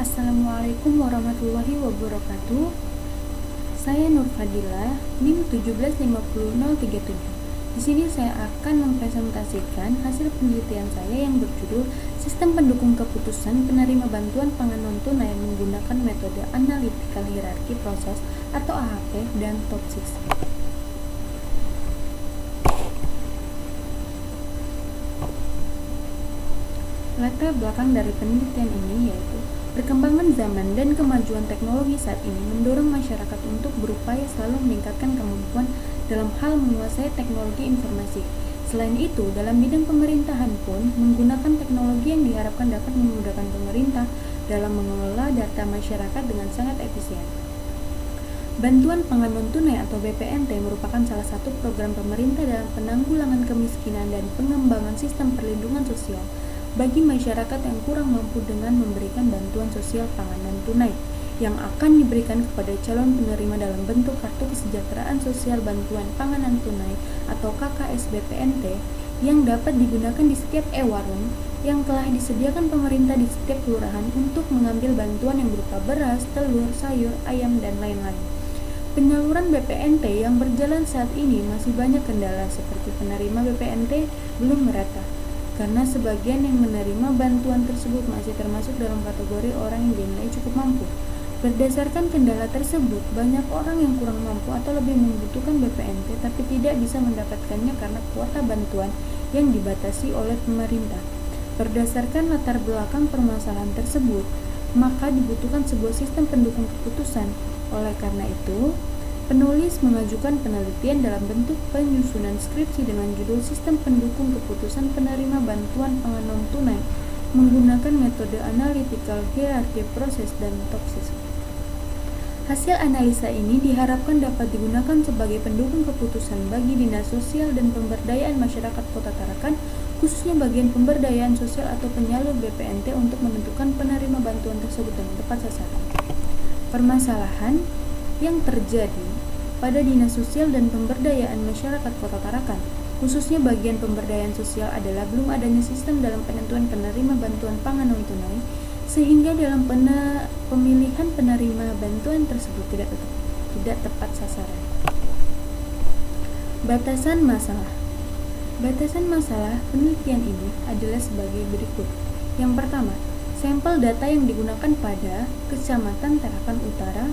Assalamualaikum warahmatullahi wabarakatuh. Saya Nur Fadila, NIM 1750037. Di sini saya akan mempresentasikan hasil penelitian saya yang berjudul Sistem Pendukung Keputusan Penerima Bantuan Pangan Non-Tunai menggunakan metode Analytical Hierarchy Process atau AHP dan Top 6. Latar belakang dari penelitian ini yaitu perkembangan zaman dan kemajuan teknologi saat ini mendorong masyarakat untuk berupaya selalu meningkatkan kemampuan dalam hal menguasai teknologi informasi. Selain itu, dalam bidang pemerintahan pun menggunakan teknologi yang diharapkan dapat memudahkan pemerintah dalam mengelola data masyarakat dengan sangat efisien. Bantuan Pangan Non-Tunai atau BPNT merupakan salah satu program pemerintah dalam penanggulangan kemiskinan dan pengembangan sistem perlindungan sosial bagi masyarakat yang kurang mampu dengan memberikan bantuan sosial pangan non-tunai yang akan diberikan kepada calon penerima dalam bentuk Kartu Kesejahteraan Sosial Bantuan Pangan Non-Tunai atau KKS BPNT yang dapat digunakan di setiap e-warung yang telah disediakan pemerintah di setiap kelurahan untuk mengambil bantuan yang berupa beras, telur, sayur, ayam, dan lain-lain. Penyaluran BPNT yang berjalan saat ini masih banyak kendala seperti penerima BPNT belum merata karena sebagian yang menerima bantuan tersebut masih termasuk dalam kategori orang yang dinilai cukup mampu. Berdasarkan kendala tersebut, banyak orang yang kurang mampu atau lebih membutuhkan BPNT tapi tidak bisa mendapatkannya karena kuota bantuan yang dibatasi oleh pemerintah. Berdasarkan latar belakang permasalahan tersebut, maka dibutuhkan sebuah sistem pendukung keputusan. Oleh karena itu, penulis mengajukan penelitian dalam bentuk penyusunan skripsi dengan judul Sistem Pendukung Keputusan Penerima Bantuan Pangan Non-Tunai menggunakan metode Analytical Hierarchy Process dan Top 6. Hasil analisa ini diharapkan dapat digunakan sebagai pendukung keputusan bagi Dinas Sosial dan Pemberdayaan Masyarakat Kota Tarakan, khususnya bagian pemberdayaan sosial atau penyalur BPNT untuk menentukan penerima bantuan tersebut dengan tepat sasaran. Permasalahan yang terjadi pada Dinas Sosial dan Pemberdayaan Masyarakat Kota Tarakan, khususnya bagian pemberdayaan sosial adalah belum adanya sistem dalam penentuan penerima bantuan pangan non-tunai, sehingga dalam pemilihan penerima bantuan tersebut tidak tepat sasaran. Batasan masalah penelitian ini adalah sebagai berikut. Yang pertama, sampel data yang digunakan pada Kecamatan Tarakan Utara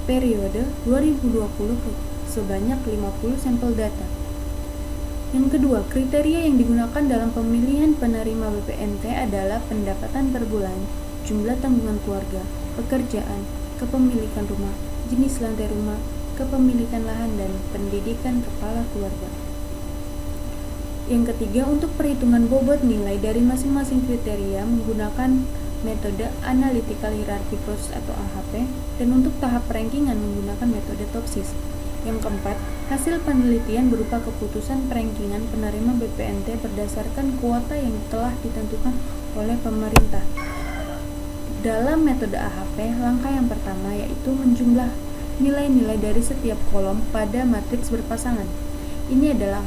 periode 2020 sebanyak 50 sampel data. Yang kedua, kriteria yang digunakan dalam pemilihan penerima BPNT adalah pendapatan per bulan, jumlah tanggungan keluarga, pekerjaan, kepemilikan rumah, jenis lantai rumah, kepemilikan lahan, dan pendidikan kepala keluarga. Yang ketiga, untuk perhitungan bobot nilai dari masing-masing kriteria menggunakan metode Analytical Hierarchy Process atau AHP, dan untuk tahap rankingan menggunakan metode Top 6. Yang keempat, hasil penelitian berupa keputusan rankingan penerima BPNT berdasarkan kuota yang telah ditentukan oleh pemerintah. Dalam metode AHP, langkah yang pertama yaitu menjumlah nilai-nilai dari setiap kolom pada matriks berpasangan. Ini adalah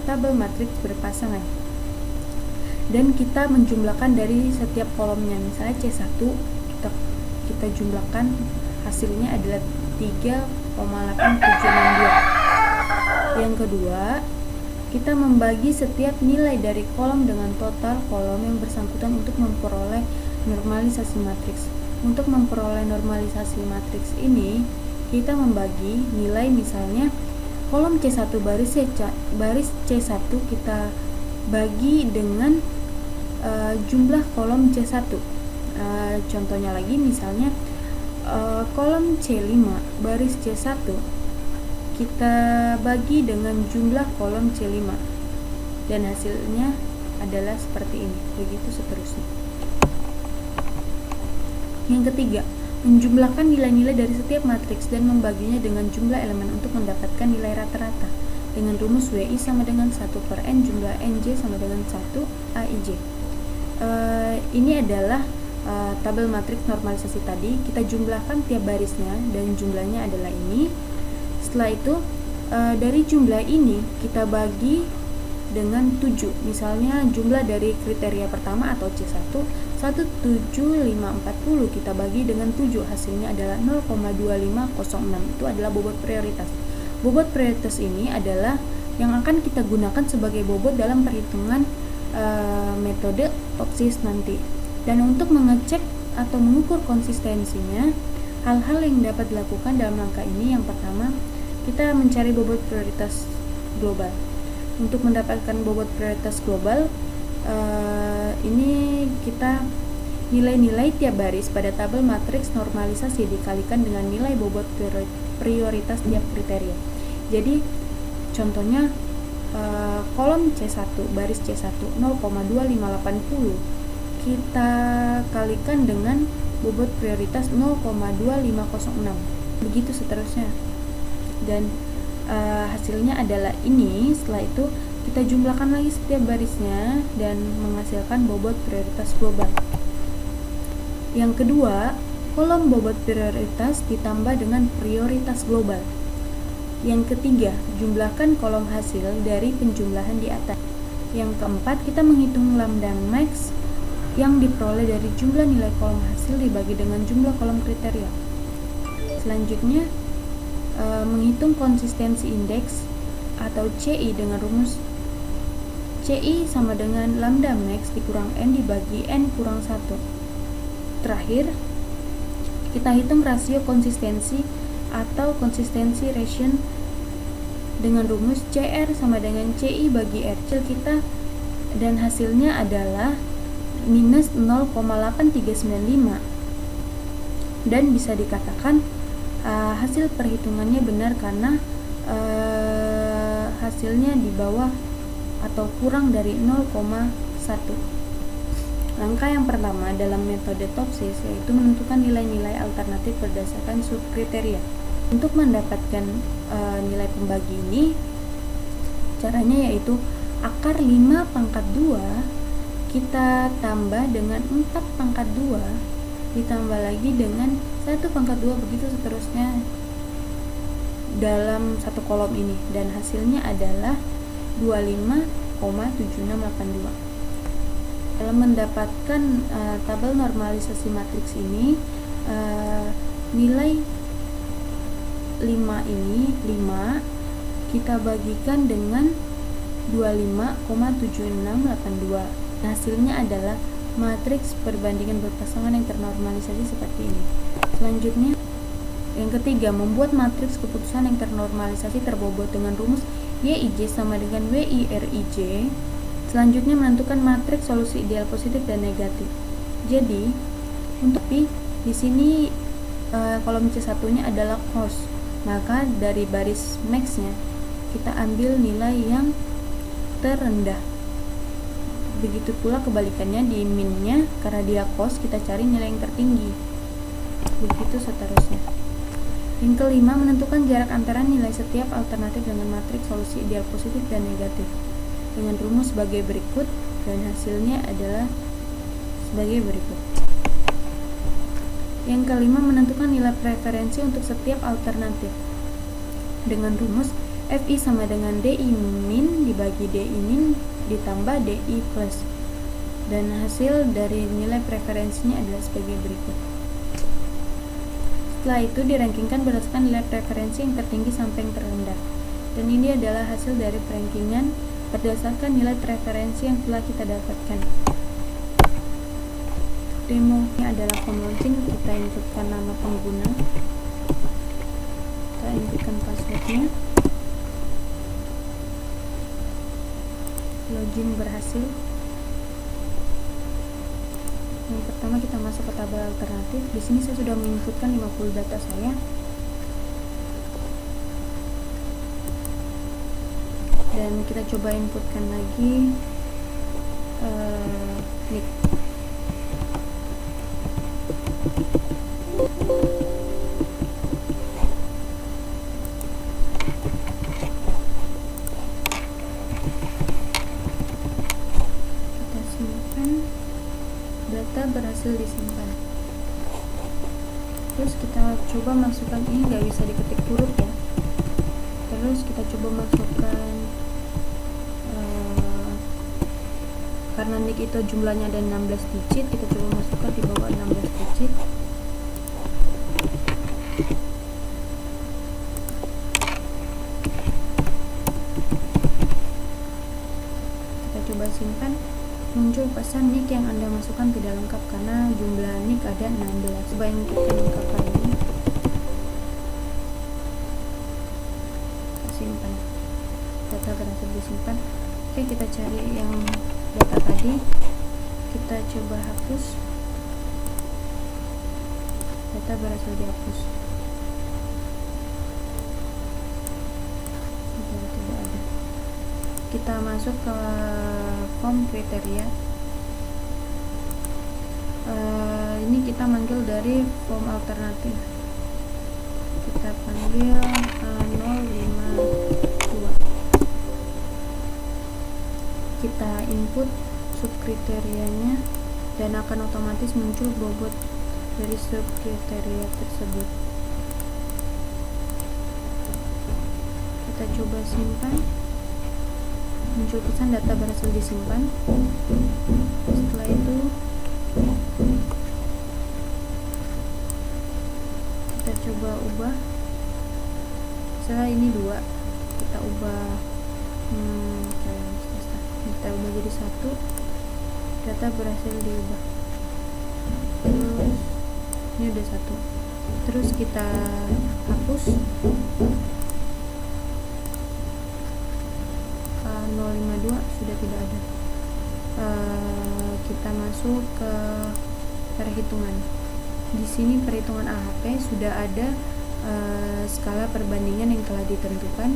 tabel matriks berpasangan. Dan kita menjumlahkan dari setiap kolomnya. Misalnya C1 kita jumlahkan, hasilnya adalah 3,8762. Yang kedua, kita membagi setiap nilai dari kolom dengan total kolom yang bersangkutan untuk memperoleh normalisasi matriks. Untuk memperoleh normalisasi matriks ini, kita membagi nilai, misalnya kolom C1 baris C1 kita bagi dengan jumlah kolom C1. Contohnya lagi, misalnya kolom C5 baris C1 kita bagi dengan jumlah kolom C5 dan hasilnya adalah seperti ini, begitu seterusnya. Yang ketiga, menjumlahkan nilai-nilai dari setiap matriks dan membaginya dengan jumlah elemen untuk mendapatkan nilai rata-rata dengan rumus WI sama dengan 1/N jumlah NJ sama dengan 1 AIJ. Ini adalah tabel matriks normalisasi tadi. Kita jumlahkan tiap barisnya dan jumlahnya adalah ini. Setelah itu dari jumlah ini kita bagi dengan 7. Misalnya jumlah dari kriteria pertama atau C1 17540 kita bagi dengan 7, hasilnya adalah 0,2506. Itu adalah bobot prioritas. Bobot prioritas ini adalah yang akan kita gunakan sebagai bobot dalam perhitungan metode TOPSIS nanti. Dan untuk mengecek atau mengukur konsistensinya, hal-hal yang dapat dilakukan dalam langkah ini, yang pertama, kita mencari bobot prioritas global. Untuk mendapatkan bobot prioritas global, ini kita nilai-nilai tiap baris pada tabel matriks normalisasi dikalikan dengan nilai bobot prioritas tiap kriteria. Jadi contohnya kolom C1, baris C1 0,2580 kita kalikan dengan bobot prioritas 0,2506, begitu seterusnya. Dan hasilnya adalah ini. Setelah itu kita jumlahkan lagi setiap barisnya dan menghasilkan bobot prioritas global. Yang kedua, kolom bobot prioritas ditambah dengan prioritas global. Yang ketiga, jumlahkan kolom hasil dari penjumlahan di atas. Yang keempat, kita menghitung lambda max yang diperoleh dari jumlah nilai kolom hasil dibagi dengan jumlah kolom kriteria. Selanjutnya, menghitung konsistensi indeks atau CI dengan rumus CI sama dengan lambda max dikurang N dibagi N kurang 1. Terakhir, kita hitung rasio konsistensi atau konsistensi ration dengan rumus CR sama dengan CI bagi R kita, dan hasilnya adalah minus 0,8395, dan bisa dikatakan hasil perhitungannya benar karena hasilnya di bawah atau kurang dari 0,1. Langkah yang pertama dalam metode TOPSIS yaitu menentukan nilai-nilai alternatif berdasarkan subkriteria. Untuk mendapatkan nilai pembagi ini, caranya yaitu akar 5 pangkat 2 kita tambah dengan 4 pangkat 2 ditambah lagi dengan 1 pangkat 2, begitu seterusnya dalam satu kolom ini, dan hasilnya adalah 25,7682. Dalam mendapatkan tabel normalisasi matriks ini, nilai 5 kita bagikan dengan 25,7682. Hasilnya adalah matriks perbandingan berpasangan yang ternormalisasi seperti ini. Selanjutnya, yang ketiga, membuat matriks keputusan yang ternormalisasi terbobot dengan rumus YIJ sama dengan WIRIJ. Selanjutnya, menentukan matriks solusi ideal positif dan negatif. Jadi, untuk di sini kolom C1-nya adalah cost. Maka dari baris max-nya kita ambil nilai yang terendah. Begitu pula kebalikannya di min-nya, karena dia cost kita cari nilai yang tertinggi. Begitu seterusnya. Yang kelima, menentukan jarak antara nilai setiap alternatif dengan matriks solusi ideal positif dan negatif dengan rumus sebagai berikut, dan hasilnya adalah sebagai berikut. Yang kelima, menentukan nilai preferensi untuk setiap alternatif dengan rumus FI sama dengan DI min dibagi DI min ditambah DI plus, dan hasil dari nilai preferensinya adalah sebagai berikut. Setelah itu dirankingkan berdasarkan nilai preferensi yang tertinggi sampai yang terendah, dan ini adalah hasil dari rankingan berdasarkan nilai preferensi yang telah kita dapatkan. Demonya adalah form launching. Kita inputkan nama pengguna, kita inputkan passwordnya, login berhasil. Yang pertama kita masuk ke tabel alternatif. Di sini saya sudah menginputkan 50 data saya. Dan kita coba inputkan lagi nick. Data berhasil disimpan. Terus kita coba masukkan, ini nggak bisa diketik huruf ya. Terus kita coba masukkan Karena nik itu jumlahnya ada 16 digit, kita coba masukkan di bawah 16 digit. Kita coba simpan. Muncul pesan nik yang Anda masukkan tidak lengkap karena jumlah nik ada 16. Coba yang kita lengkap lagi. Kita simpan. Data berhasil disimpan. Oke, kita cari yang data tadi. Kita coba hapus. Data berhasil dihapus. Tidak ada. Kita masuk ke form kriteria. Ini kita manggil dari form alternatif. Kita panggil 052. Kita input subkriterianya dan akan otomatis muncul bobot dari subkriteria tersebut. Kita coba simpan. Muncul pesan data berhasil disimpan. Setelah itu kita coba ubah. Setelah ini 2, kita ubah kita ubah jadi 1. Data berhasil diubah. Terus ini udah 1. Terus kita hapus. 052 sudah tidak ada. Kita masuk ke perhitungan. Di sini perhitungan AHP sudah ada skala perbandingan yang telah ditentukan.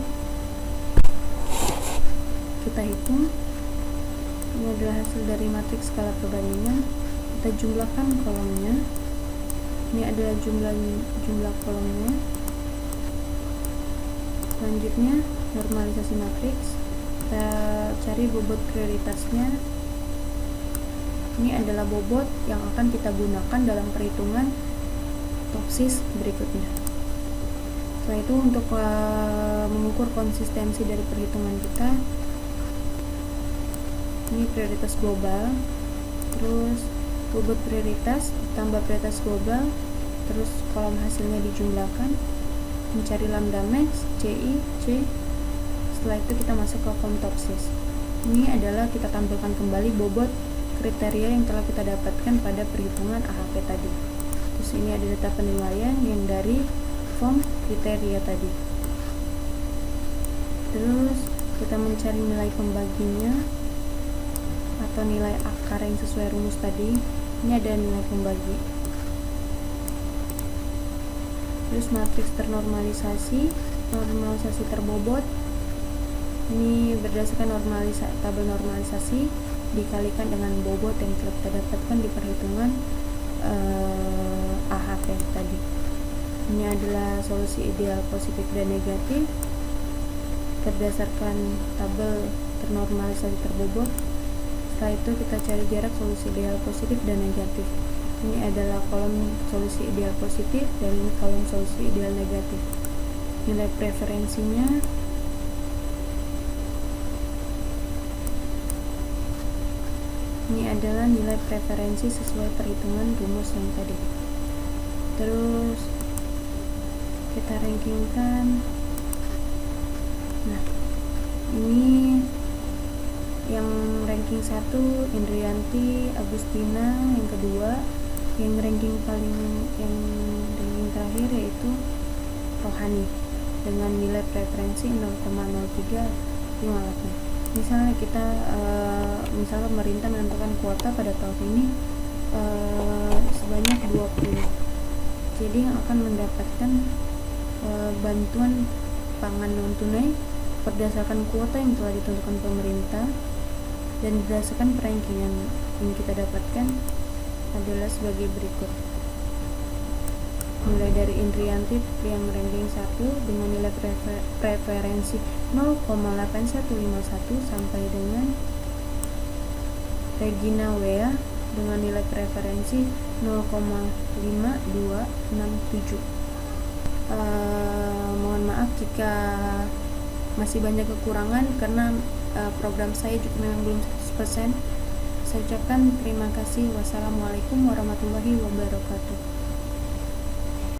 Kita hitung. Ini adalah hasil dari matriks skala perbandingan. Kita jumlahkan kolomnya. Ini adalah jumlah kolomnya. Selanjutnya normalisasi matriks. Kita cari bobot prioritasnya. Ini adalah bobot yang akan kita gunakan dalam perhitungan topsis berikutnya. Setelah itu untuk mengukur konsistensi dari perhitungan kita, ini prioritas global, terus bobot prioritas tambah prioritas global, terus kolom hasilnya dijumlahkan, mencari lambda max, CI, C. Setelah itu kita masuk ke form topsis. Ini adalah kita tampilkan kembali bobot kriteria yang telah kita dapatkan pada perhitungan AHP tadi. Terus ini ada data penilaian yang dari form kriteria tadi. Terus kita mencari nilai pembaginya atau nilai akar yang sesuai rumus tadi. Ini ada nilai pembagi. Terus matriks ternormalisasi, normalisasi terbobot. Ini berdasarkan tabel normalisasi dikalikan dengan bobot yang telah kita dapatkan di perhitungan AHP tadi. Ini adalah solusi ideal positif dan negatif berdasarkan tabel ternormalisasi terbobot. Setelah itu kita cari jarak solusi ideal positif dan negatif. Ini adalah kolom solusi ideal positif dan ini kolom solusi ideal negatif. Nilai preferensinya ini adalah nilai preferensi sesuai perhitungan rumus yang tadi. Terus kita rankingkan. Nah, ini yang ranking 1 Indrianti Agustina, yang kedua yang ranking terakhir yaitu Rohani dengan nilai preferensi 0,0358. Misalnya kita misalnya pemerintah menentukan kuota pada tahun ini sebanyak 20. Jadi yang akan mendapatkan bantuan pangan non tunai berdasarkan kuota yang telah ditentukan pemerintah dan berdasarkan ranking yang kita dapatkan adalah sebagai berikut. Mulai dari Indrianti yang ranking 1 dengan nilai preferensi 0,8151 sampai dengan Regina Wea dengan nilai preferensi 0,5267. Mohon maaf jika masih banyak kekurangan karena program saya juga memang belum 100%. Saya ucapkan terima kasih. Wassalamualaikum warahmatullahi wabarakatuh.